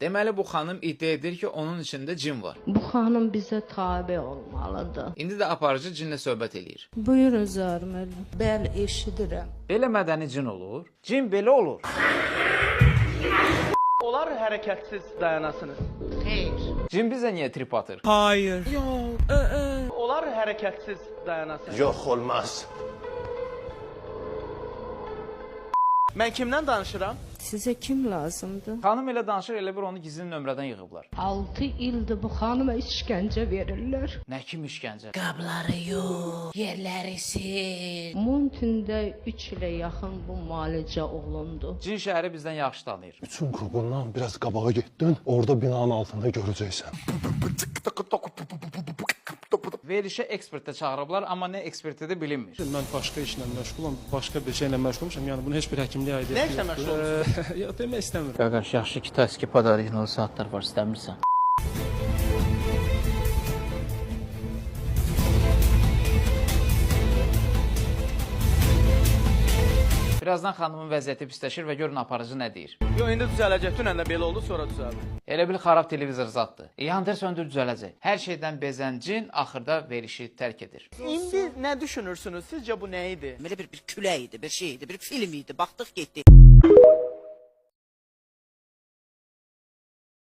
Deməli bu xanım iddia edir ki, onun içində cin var. Bu xanım bizə tabe olmalıdır. İndi də aparıcı cinlə söhbət eləyir. Buyurun Zahir müəllim. Bəli, eşidirəm. Belə mədəni cin olur. Cin belə olur. Olar hərəkətsiz dayanasınız. Xeyr. Cin bizə niyə trip atır? Hayır. Olar hərəkətsiz dayanasınız. Yox, olmaz. Mən kimdən danışıram? Sizə kim lazımdır? Xanım elə danışır, elə bir onu gizli nömrədən yığıblar. 6 ildir bu xanıma işgəncə verirlər. Nə kim işgəncə? Qabları yox, yerləri sil. Montində 3 ilə yaxın bu müalicə olundu. Cin şəhəri bizdən yaxşı tanıyır. Üçün qurğundan biraz qabağa getdin, orada binanın altında görəcəksən. Verilişə ekspertə çağırıblar, amma nə ekspertidir bilinmir. Mən başqa işlə məşğulam, başqa bir şeylə məşğulmuşam. Yəni bunu heç bir həkimliyə aid Nə işlə məşğulsunuz? Ya demək istəmirəm. Qaqaş, yaxşı ki, taski padarijnalı saatlar var, istəmirsən. Birazdan xanımın vəziyyəti pisləşir və görün aparıcı nə deyir. Yo, indi düzələcək. Dünən də belə oldu, sonra düzəldi. Elə bil xarab televizor zatdır. Yandır söndür düzələcək. Hər şeydən bezən cin axırda verişi tərk edir. İndi nə düşünürsünüz? Sizcə bu nə idi? Belə bir külək idi, bir şey idi, bir film idi. Baxdıq getdi.